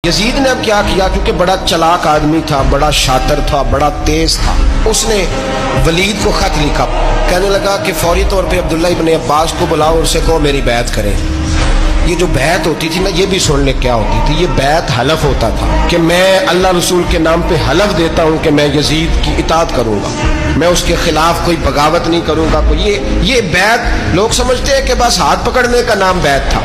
یزید نے اب کیا کیا، کیونکہ بڑا چلاک آدمی تھا، بڑا شاطر تھا، بڑا تیز تھا، اس نے ولید کو خط لکھا، کہنے لگا کہ فوری طور پہ عبداللہ ابن عباس کو بلاؤ اور اسے کہو میری بیعت کریں۔ یہ جو بیعت ہوتی تھی نا، یہ بھی سن لے کیا ہوتی تھی، یہ بیعت حلف ہوتا تھا کہ میں اللہ رسول کے نام پہ حلف دیتا ہوں کہ میں یزید کی اطاعت کروں گا، میں اس کے خلاف کوئی بغاوت نہیں کروں گا۔ یہ بیعت لوگ سمجھتے ہیں کہ بس ہاتھ پکڑنے کا نام بیعت تھا،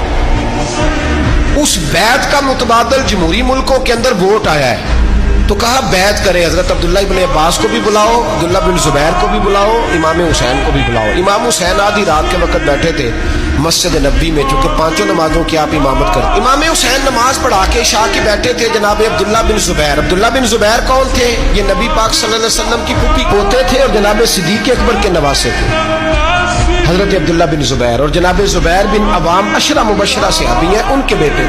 اس بیعت کا متبادل جمہوری ملکوں کے اندر ووٹ آیا ہے، تو کہا بیعت کرے، حضرت عبداللہ ابن عباس کو بھی بلاؤ، عبداللہ بن زبیر کو بھی بلاؤ، امام حسین کو بھی بلاؤ۔ امام حسین آدھی رات کے وقت بیٹھے تھے مسجد نبوی میں، چونکہ پانچوں نمازوں کی آپ امامت کرتے۔ امام حسین نماز پڑھا کے عشاء کے بیٹھے تھے جناب عبداللہ بن زبیر۔ عبداللہ بن زبیر کون تھے؟ یہ نبی پاک صلی اللہ علیہ وسلم کی پھوپھی پوتے تھے اور جناب صدیق اکبر کے نواسے تھے، حضرت عبداللہ بن زبیر، اور جناب زبیر بن عوام عشرہ مبشرہ صحابی ہیں، ان کے بیٹے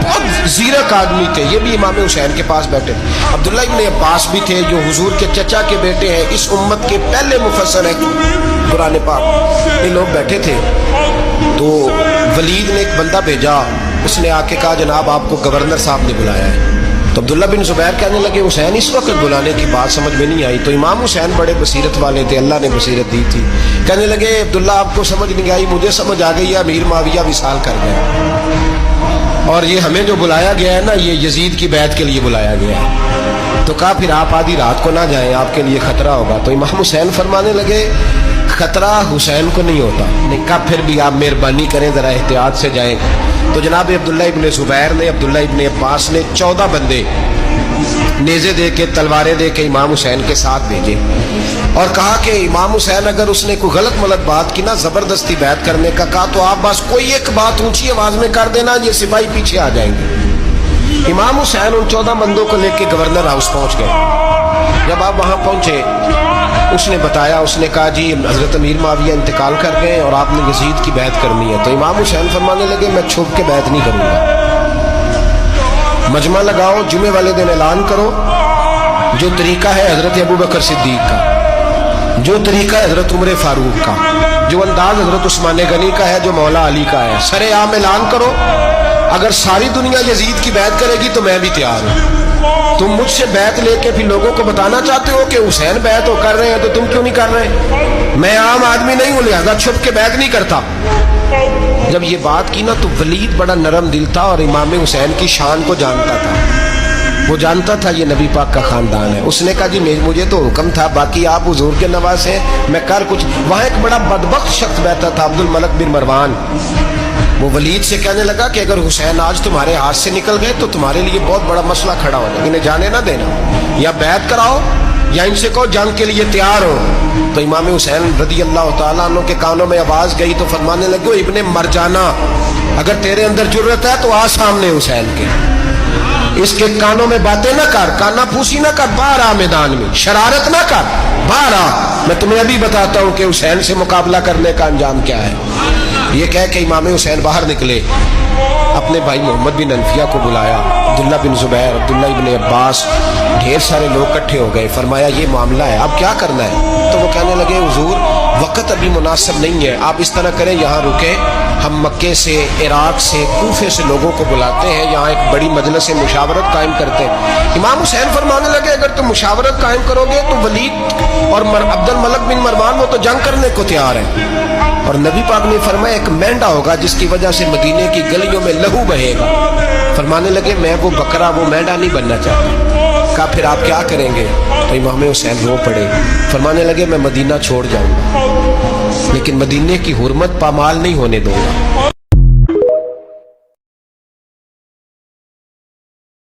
بہت زیرک آدمی تھے، یہ بھی امام حسین کے پاس بیٹھے تھے۔ عبداللہ ابن عباس بھی تھے جو حضور کے چچا کے بیٹے ہیں، اس امت کے پہلے مفسر ہیں قرآن پاک، یہ لوگ بیٹھے تھے۔ تو ولید نے ایک بندہ بھیجا، اس نے آ کے کہا جناب آپ کو گورنر صاحب نے بلایا ہے۔ تو عبداللہ بن زبیر کہنے لگے حسین اس وقت بلانے کی بات سمجھ میں نہیں آئی۔ تو امام حسین بڑے بصیرت والے تھے، اللہ نے بصیرت دی تھی، کہنے لگے عبداللہ آپ کو سمجھ نہیں آئی، مجھے سمجھ آ گئی ہے، امیر معاویہ وصال کر گئے، اور یہ ہمیں جو بلایا گیا ہے نا، یہ یزید کی بیعت کے لیے بلایا گیا ہے۔ تو کہا پھر آپ آدھی رات کو نہ جائیں، آپ کے لیے خطرہ ہوگا۔ تو امام حسین فرمانے لگے خطرہ حسین کو نہیں ہوتا، نہیں کہا پھر بھی آپ مہربانی کریں ذرا احتیاط سے جائیں۔ تو جناب عبداللہ ابن زبیر نے، عبداللہ ابن عباس نے 14 بندے نیزے دے کے، تلواریں دے کے امام حسین کے ساتھ بھیجے، اور کہا کہ امام حسین اگر اس نے کوئی غلط ملت بات کی نا، زبردستی بیعت کرنے کا کہا، تو آپ بس کوئی ایک بات اونچی آواز میں کر دینا، یہ سپاہی پیچھے آ جائیں گے۔ امام حسین ان 14 بندوں کو لے کے گورنر ہاؤس پہنچ گئے۔ جب آپ وہاں پہنچے، اس نے بتایا، اس نے کہا جی حضرت امیر معاویہ انتقال کر گئے اور آپ نے یزید کی بیعت کرنی ہے۔ تو امام حسین فرمانے لگے میں چھپ کے بیعت نہیں کروں گا، مجمع لگاؤ، جمعے والے دن اعلان کرو، جو طریقہ ہے حضرت ابوبکر صدیق کا، جو طریقہ ہے حضرت عمر فاروق کا، جو انداز حضرت عثمان غنی کا ہے، جو مولا علی کا ہے، سر عام اعلان کرو، اگر ساری دنیا یزید کی بیعت کرے گی تو میں بھی تیار ہوں۔ تم مجھ سے بیعت لے کے پھر لوگوں کو بتانا چاہتے ہو کہ حسین بیعت کر رہے ہیں، تو تم کیوں نہیں کر رہے؟ میں عام آدمی نہیں ہوں، لہذا چھپ کے بیعت نہیں کرتا۔ جب یہ بات کی نا، تو ولید بڑا نرم دل تھا اور امام حسین کی شان کو جانتا تھا، وہ جانتا تھا یہ نبی پاک کا خاندان ہے۔ اس نے کہا جی مجھے تو حکم تھا، باقی آپ حضور کے نواز ہیں، میں کر کچھ۔ وہاں ایک بڑا بدبخت شخص بیٹھا تھا، عبد الملک بن مروان، وہ ولید سے کہنے لگا کہ اگر حسین آج تمہارے ہاتھ سے نکل گئے تو تمہارے لیے بہت بڑا مسئلہ کھڑا ہو جائے، انہیں جانے نہ دینا، یا بیعت کراؤ یا ان سے کہو جنگ کے لیے تیار ہو۔ تو امام حسین رضی اللہ تعالیٰ عنہ کے کانوں میں آواز گئی تو فرمانے لگے ابن مرجانہ، اگر تیرے اندر جرت ہے تو آ سامنے حسین کے، اس کے کانوں میں باتیں نہ کر، کانا پھوسی نہ کر، باہر آ میدان میں، شرارت نہ کر، باہر آ، میں تمہیں ابھی بتاتا ہوں کہ حسین سے مقابلہ کرنے کا انجام کیا ہے۔ یہ کہہ کہ امام حسین باہر نکلے، اپنے بھائی محمد بن انفیہ کو بلایا، عبداللہ بن زبیر، عبداللہ ابن عباس، ڈھیر سارے لوگ اکٹھے ہو گئے، فرمایا یہ معاملہ ہے، اب کیا کرنا ہے؟ تو وہ کہنے لگے حضور وقت ابھی مناسب نہیں ہے، آپ اس طرح کریں یہاں رکیں، ہم مکے سے، عراق سے، کوفے سے لوگوں کو بلاتے ہیں، یہاں ایک بڑی مجلس مشاورت قائم کرتے ہیں۔ امام حسین فرمانے لگے اگر تم مشاورت قائم کرو گے تو ولید اور عبد الملک بن مروان وہ تو جنگ کرنے کو تیار ہیں، اور نبی پاک نے فرمایا ایک مینڈا ہوگا جس کی وجہ سے مدینے کی گلیوں میں لہو بہے گا۔ فرمانے لگے میں وہ بکرا، وہ مینڈا نہیں بننا چاہتا۔ کہا پھر آپ کیا کریں گے؟ تو امام حسین رو پڑے، فرمانے لگے میں مدینہ چھوڑ جاؤں گا، لیکن مدینے کی حرمت پامال نہیں ہونے دوں گا۔